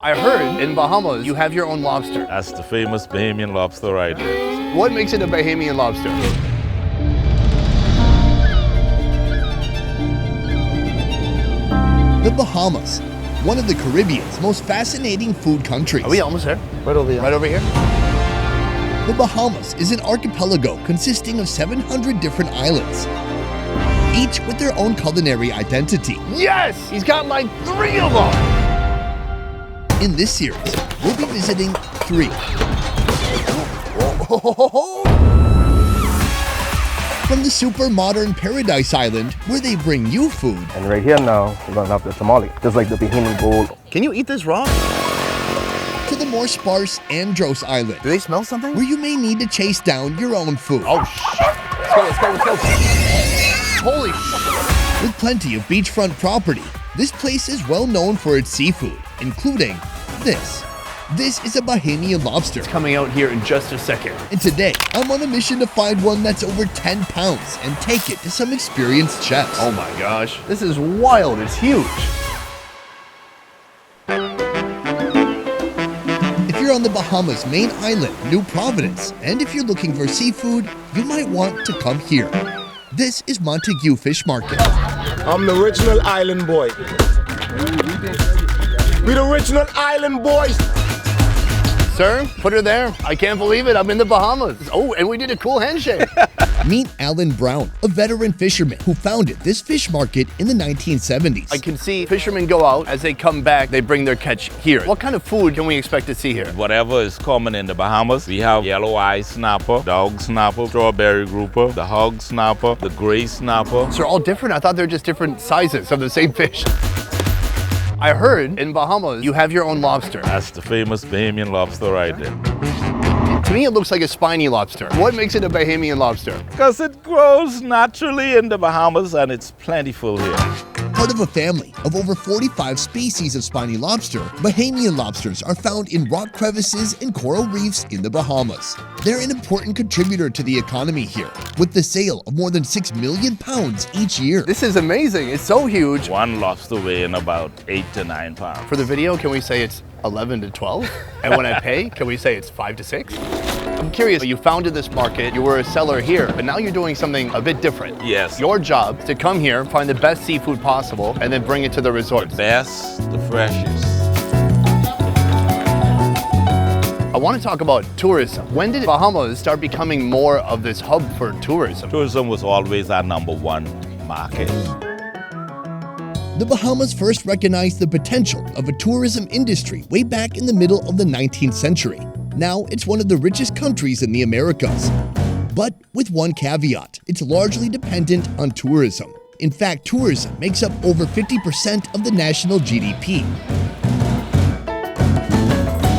I heard in Bahamas you have your own lobster. That's the famous Bahamian lobster right there. What makes it a Bahamian lobster? The Bahamas, one of the Caribbean's most fascinating food countries. Are we almost there? Right over here. Right over here? The Bahamas is an archipelago consisting of 700 different islands, each with their own culinary identity. Yes! He's got like 3 of them! In this series, we'll be visiting 3. From the super modern Paradise Island, where they bring you food. And right here now, we're gonna have the tamale, just like the Bahamian bowl. Can you eat this raw? To the more sparse Andros Island, Do they smell something? where you may need to chase down your own food. Oh, shit. Let's go. Holy shit. With plenty of beachfront property, this place is well known for its seafood, including this. This is a Bahamian lobster. Coming out here in just a second. And today, I'm on a mission to find one that's over 10 pounds and take it to some experienced chefs. Oh my gosh. This is wild. It's huge. If you're on the Bahamas main island, New Providence, and if you're looking for seafood, you might want to come here. This is Montagu Fish Market. I'm the original island boy. We the original island boys. Sir, put her there. I can't believe it. I'm in the Bahamas. Oh, and we did a cool handshake. Meet Alan Brown, a veteran fisherman who founded this fish market in the 1970s. I can see fishermen go out. As they come back, they bring their catch here. What kind of food can we expect to see here? Whatever is common in the Bahamas, we have yellow eye snapper, dog snapper, strawberry grouper, the hog snapper, the gray snapper. So they're all different. I thought they're just different sizes of the same fish. I heard in Bahamas you have your own lobster. That's the famous Bahamian lobster right there. To me, it looks like a spiny lobster. What makes it a Bahamian lobster? Because it grows naturally in the Bahamas and it's plentiful here. Part of a family of over 45 species of spiny lobster, Bahamian lobsters are found in rock crevices and coral reefs in the Bahamas. They're an important contributor to the economy here, with the sale of more than 6 million pounds each year. This is amazing. It's so huge. One lobster weighing about 8 to 9 pounds. For the video, can we say it's 11 to 12? And when I pay, can we say it's 5 to 6? I'm curious, you founded this market, you were a seller here, but now you're doing something a bit different. Yes. Your job is to come here, find the best seafood possible, and then bring it to the resort. The best, the freshest. I want to talk about tourism. When did Bahamas start becoming more of this hub for tourism? Tourism was always our #1 market. The Bahamas first recognized the potential of a tourism industry way back in the middle of the 19th century. Now, it's one of the richest countries in the Americas. But with one caveat, it's largely dependent on tourism. In fact, tourism makes up over 50% of the national GDP.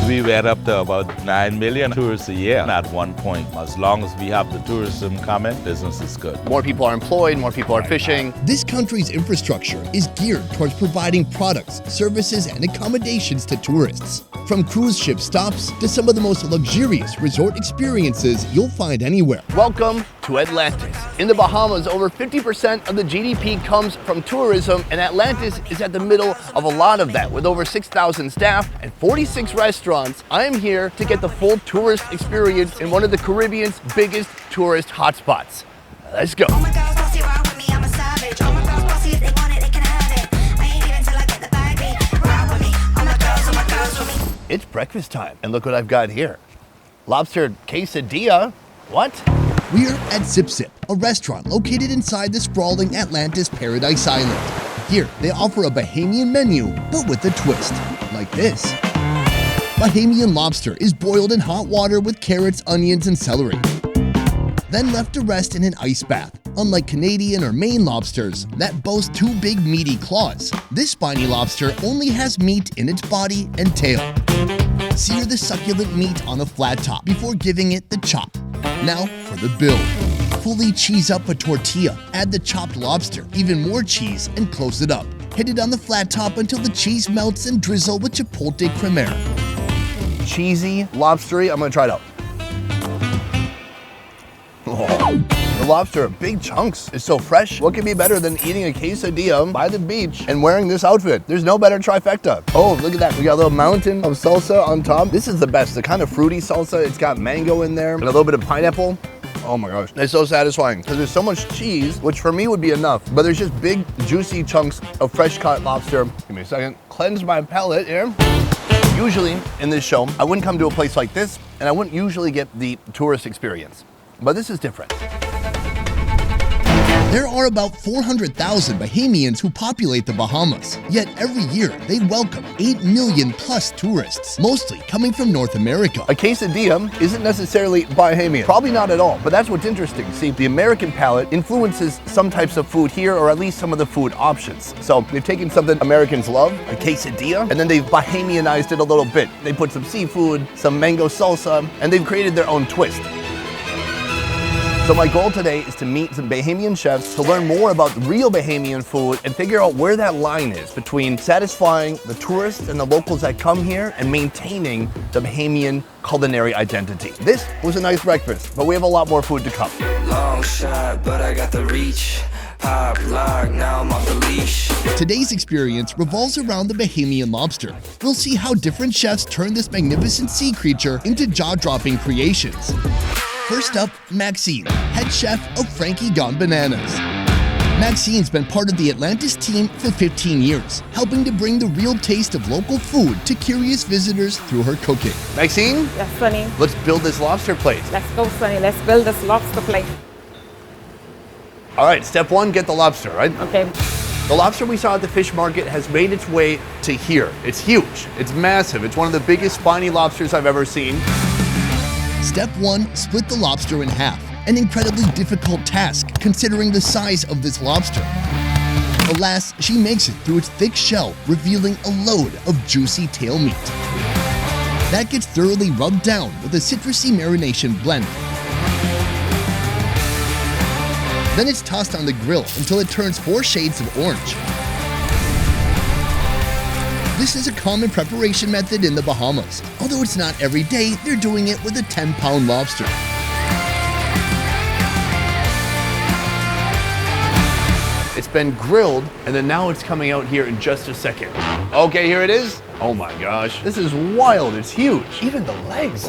We went up to about 9 million tourists a year at one point. As long as we have the tourism coming, business is good. More people are employed, more people are fishing. This country's infrastructure is geared towards providing products, services, and accommodations to tourists. From cruise ship stops to some of the most luxurious resort experiences you'll find anywhere. Welcome to Atlantis. In the Bahamas, over 50% of the GDP comes from tourism, and Atlantis is at the middle of a lot of that. With over 6,000 staff and 46 restaurants, I am here to get the full tourist experience in one of the Caribbean's biggest tourist hotspots. Let's go. All my girls bossy ride with me, I'm a savage. All my girls bossy, if they want it, they can have it. I ain't leaving till I get the bag, babe. Ride with me, all my girls with me. It's breakfast time, and look what I've got here. Lobster quesadilla. What? We're at Sip Sip, a restaurant located inside the sprawling Atlantis Paradise Island. Here, they offer a Bahamian menu, but with a twist, like this. Bahamian lobster is boiled in hot water with carrots, onions, and celery, then left to rest in an ice bath. Unlike Canadian or Maine lobsters that boast 2 big meaty claws, this spiny lobster only has meat in its body and tail. Sear the succulent meat on a flat top before giving it the chop. Now for the build. Fully cheese up a tortilla, add the chopped lobster, even more cheese, and close it up. Hit it on the flat top until the cheese melts and drizzle with chipotle Cremer. Cheesy, lobstery. I'm gonna try it out. Oh. The lobster, big chunks. It's so fresh. What could be better than eating a quesadilla by the beach and wearing this outfit? There's no better trifecta. Oh, look at that. We got a little mountain of salsa on top. This is the best. The kind of fruity salsa. It's got mango in there and a little bit of pineapple. Oh my gosh, it's so satisfying because there's so much cheese, which for me would be enough, but there's just big, juicy chunks of fresh cut lobster. Give me a second. Cleanse my palate here. Usually in this show, I wouldn't come to a place like this and I wouldn't usually get the tourist experience, but this is different. There are about 400,000 Bahamians who populate the Bahamas, yet every year they welcome 8 million plus tourists, mostly coming from North America. A quesadilla isn't necessarily Bahamian, probably not at all, but that's what's interesting. See, the American palate influences some types of food here, or at least some of the food options. So they've taken something Americans love, a quesadilla, and then they've Bahamianized it a little bit. They put some seafood, some mango salsa, and they've created their own twist. So my goal today is to meet some Bahamian chefs to learn more about real Bahamian food and figure out where that line is between satisfying the tourists and the locals that come here and maintaining the Bahamian culinary identity. This was a nice breakfast, but we have a lot more food to come. Long shot, but I got the reach. Pop, lock, now I'm off the leash. Today's experience revolves around the Bahamian lobster. We'll see how different chefs turn this magnificent sea creature into jaw-dropping creations. First up, Maxine, head chef of Frankie Gone Bananas. Maxine's been part of the Atlantis team for 15 years, helping to bring the real taste of local food to curious visitors through her cooking. Maxine, Yes, Sonny. let's build this lobster plate. Let's go, Sonny. Let's build this lobster plate. All right, step one, get the lobster, right? Okay. The lobster we saw at the fish market has made its way to here. It's huge, it's massive. It's one of the biggest spiny lobsters I've ever seen. Step 1, split the lobster in half. An incredibly difficult task considering the size of this lobster. Alas, she makes it through its thick shell, revealing a load of juicy tail meat. That gets thoroughly rubbed down with a citrusy marination blend. Then it's tossed on the grill until it turns 4 shades of orange. This is a common preparation method in the Bahamas. Although it's not every day, they're doing it with a 10-pound lobster. It's been grilled, and then now it's coming out here in just a second. Okay, here it is. Oh my gosh, this is wild, it's huge. Even the legs.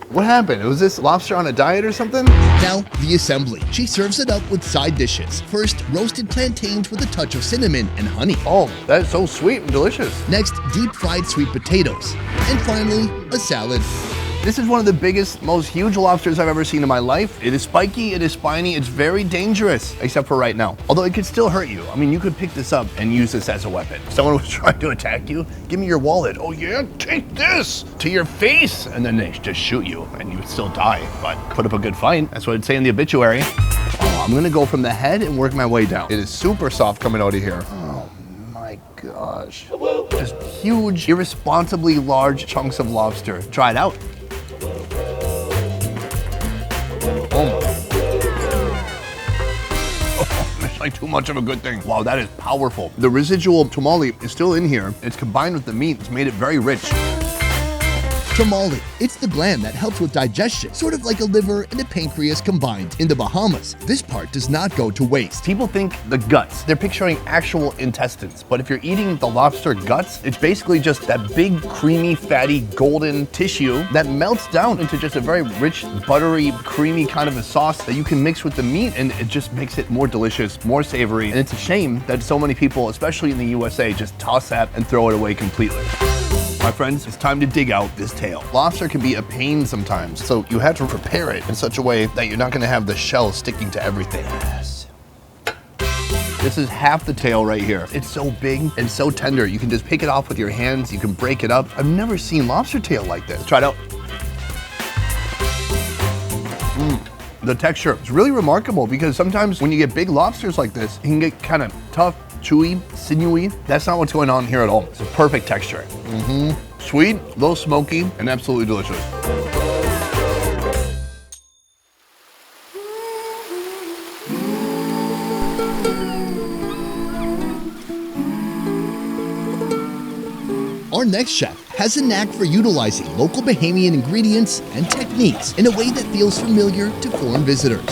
What happened? Was this lobster on a diet or something? Now, the assembly. She serves it up with side dishes. First, roasted plantains with a touch of cinnamon and honey. Oh, that's so sweet and delicious. Next, deep-fried sweet potatoes. And finally, a salad. This is one of the biggest, most huge lobsters I've ever seen in my life. It is spiky, it is spiny, it's very dangerous, except for right now. Although it could still hurt you. I mean, you could pick this up and use this as a weapon. If someone was trying to attack you, give me your wallet. Oh yeah, take this to your face. And then they just shoot you and you would still die, but put up a good fight. That's what it'd say in the obituary. Oh, I'm gonna go from the head and work my way down. It is super soft coming out of here. Oh my gosh. Just huge, irresponsibly large chunks of lobster. Try it out. It's like too much of a good thing. Wow, that is powerful. The residual tamale is still in here. It's combined with the meat. It's made it very rich. Tamale. It's the gland that helps with digestion, sort of like a liver and a pancreas combined. In the Bahamas, this part does not go to waste. People think the guts. They're picturing actual intestines. But if you're eating the lobster guts, it's basically just that big, creamy, fatty, golden tissue that melts down into just a very rich, buttery, creamy kind of a sauce that you can mix with the meat, and it just makes it more delicious, more savory. And it's a shame that so many people, especially in the USA, just toss that and throw it away completely. My friends, it's time to dig out this tail. Lobster can be a pain sometimes, so you have to prepare it in such a way that you're not gonna have the shell sticking to everything. Yes. This is half the tail right here. It's so big and so tender. You can just pick it off with your hands, you can break it up. I've never seen lobster tail like this. Try it out. The texture is really remarkable because sometimes when you get big lobsters like this, it can get kind of tough, chewy, sinewy. That's not what's going on here at all. It's a perfect texture. Sweet, a little smoky, and absolutely delicious. Our next chef has a knack for utilizing local Bahamian ingredients and techniques in a way that feels familiar to foreign visitors.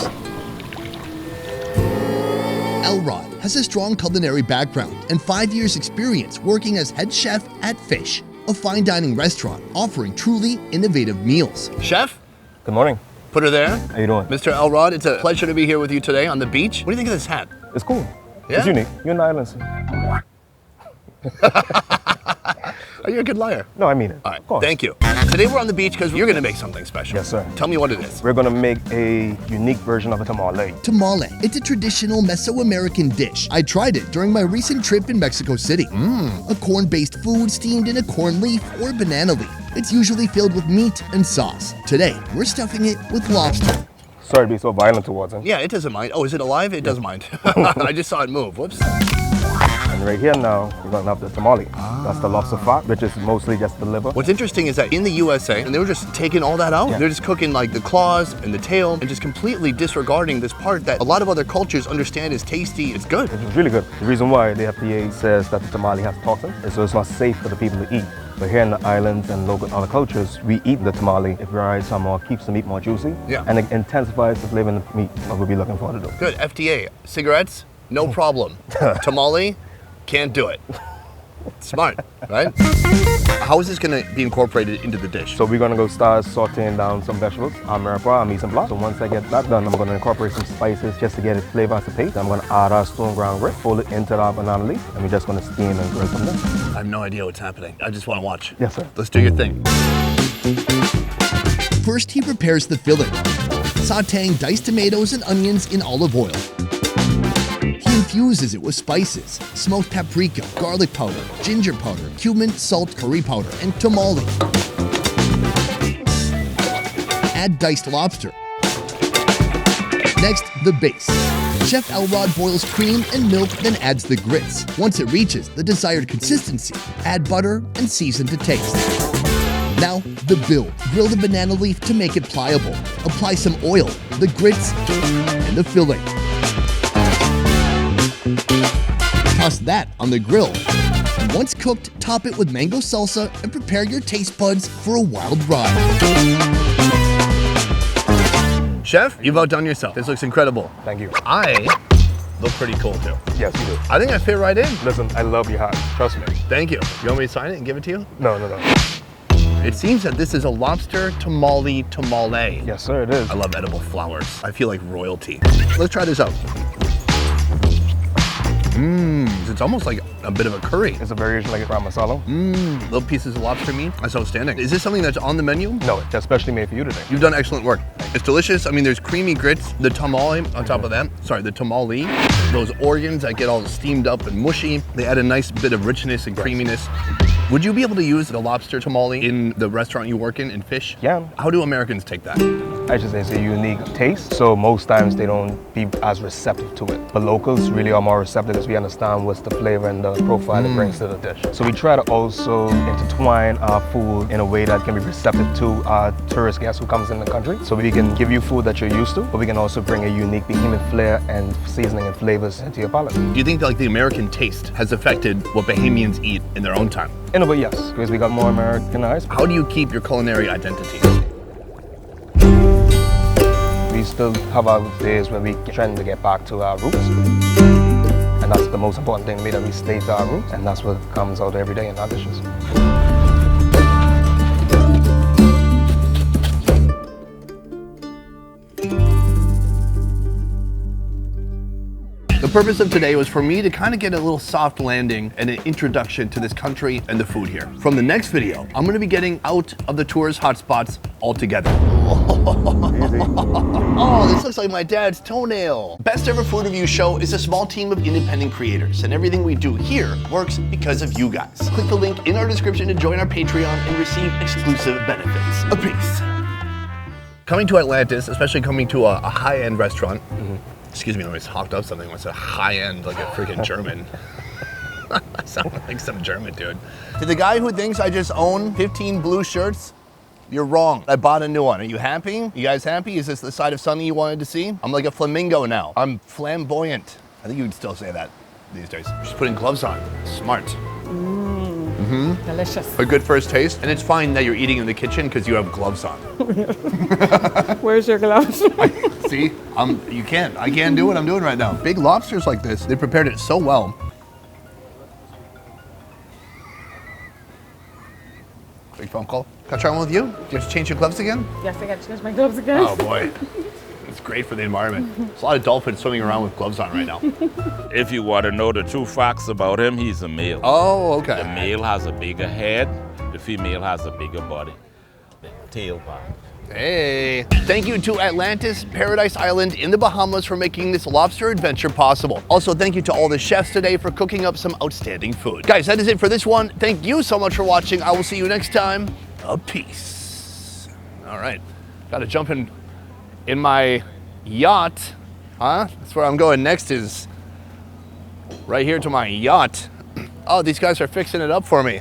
Elrod has a strong culinary background and 5 years experience working as head chef at Fish, a fine dining restaurant offering truly innovative meals. Chef, Good morning. put her there. How you doing? Mr. Elrod, it's a pleasure to be here with you today on the beach. What do you think of this hat? It's cool. Yeah? It's unique. You're in the islands. Are you a good liar? No, I mean it. All right, Of course. thank you. Today we're on the beach because you're going to make something special. Yes, sir. Tell me what it is. We're gonna make a unique version of a tamale. Tamale, it's a traditional Mesoamerican dish. I tried it during my recent trip in Mexico City. A corn-based food steamed in a corn leaf or banana leaf. It's usually filled with meat and sauce. Today, we're stuffing it with lobster. Sorry to be so violent towards him. Yeah, it doesn't mind. Oh, is it alive? It does mind. I just saw it move. Whoops. And right here now, we're gonna have the tamale. That's the lobster fat, which is mostly just the liver. What's interesting is that in the USA, and they were just taking all that out. Yeah. They're just cooking like the claws and the tail and just completely disregarding this part that a lot of other cultures understand is tasty, it's good. It's really good. The reason why the FDA says that the tamale has toxins is so it's not safe for the people to eat. But here in the islands and local other cultures, we eat the tamale. It varies some more, keeps the meat more juicy. Yeah. And it intensifies the flavor in the meat, what we'll be looking for to do. Good. FDA. Cigarettes, no problem. Tamale, can't do it. Smart, right? How is this going to be incorporated into the dish? So we're gonna go start sauteing down some vegetables, mirepoix, mise en place. So once I get that done, I'm gonna incorporate some spices just to get it flavor as a paste. I'm gonna add our stone ground grit, fold it into our banana leaf, and we're just gonna steam and grill from there. I have no idea what's happening. I just want to watch. Yes, sir. Let's do your thing. First, he prepares the filling, sauteing diced tomatoes and onions in olive oil. He infuses it with spices, smoked paprika, garlic powder, ginger powder, cumin, salt, curry powder, and tamale. Add diced lobster. Next, the base. Chef Elrod boils cream and milk, then adds the grits. Once it reaches the desired consistency, add butter and season to taste. Now, the build. Grill the banana leaf to make it pliable. Apply some oil, the grits, and the filling. Toss that on the grill. And once cooked, top it with mango salsa and prepare your taste buds for a wild ride. Chef, you've outdone yourself. This looks incredible. Thank you. I look pretty cool too. Yes, you do. I think I fit right in. Listen, I love your hat. Trust me. Thank you. You want me to sign it and give it to you? No, no, no. It seems that this is a lobster tamale. Yes, sir, it is. I love edible flowers. I feel like royalty. Let's try this out. It's almost like a bit of a curry. It's a variation like a ground masala. Little pieces of lobster meat. That's outstanding. Is this something that's on the menu? No, it's especially made for you today. You've done excellent work. It's delicious. I mean, there's creamy grits, the tamale on top of that. Sorry, the tamale. Those organs that get all steamed up and mushy. They add a nice bit of richness and creaminess. Would you be able to use the lobster tamale in the restaurant you work in Fish? Yeah. How do Americans take that? I should say it's a unique taste, so most times they don't be as receptive to it. But locals really are more receptive as we understand what's the flavor and the profile it brings to the dish. So we try to also intertwine our food in a way that can be receptive to our tourist guests who comes in the country. So we can give you food that you're used to, but we can also bring a unique Bahamian flair and seasoning and flavors into your palate. Do you think that, like, the American taste has affected what Bahamians eat in their own time? In a way, yes, because we got more Americanized. How do you keep your culinary identity? We still have our days where we trying to get back to our roots. And that's the most important thing to me, that we stay to our roots. And that's what comes out every day in our dishes. The purpose of today was for me to kind of get a little soft landing and an introduction to this country and the food here. From the next video, I'm going to be getting out of the tourist hotspots altogether. Oh, this looks like my dad's toenail. Best Ever Food Review Show is a small team of independent creators, and everything we do here works because of you guys. Click the link in our description to join our Patreon and receive exclusive benefits. A peace. Coming to Atlantis, especially coming to a high-end restaurant, excuse me, I always hawked up something when I said high-end, like a freaking German. I sound like some German dude. To the guy who thinks I just own 15 blue shirts, you're wrong. I bought a new one. Are you happy? You guys happy? Is this the side of Sunny you wanted to see? I'm like a flamingo now. I'm flamboyant. I think you would still say that these days. Just putting gloves on. Smart. Delicious. A good first taste. And it's fine that you're eating in the kitchen because you have gloves on. Where's your gloves? See, you can't. I can't do what I'm doing right now. Big lobsters like this, they prepared it so well. Big phone call. Can I try one with you? Do you have to change your gloves again? Yes, I got to change my gloves again. Oh boy. It's great for the environment. There's a lot of dolphins swimming around with gloves on right now. If you want to know the true facts about him, he's a male. Oh, okay. The male has a bigger head, the female has a bigger body. The tail part. Hey. Thank you to Atlantis, Paradise Island in the Bahamas for making this lobster adventure possible. Also, thank you to all the chefs today for cooking up some outstanding food. Guys, that is it for this one. Thank you so much for watching. I will see you next time. Peace. All right. Got to jump in my yacht. Huh? That's where I'm going next, is right here to my yacht. Oh, these guys are fixing it up for me.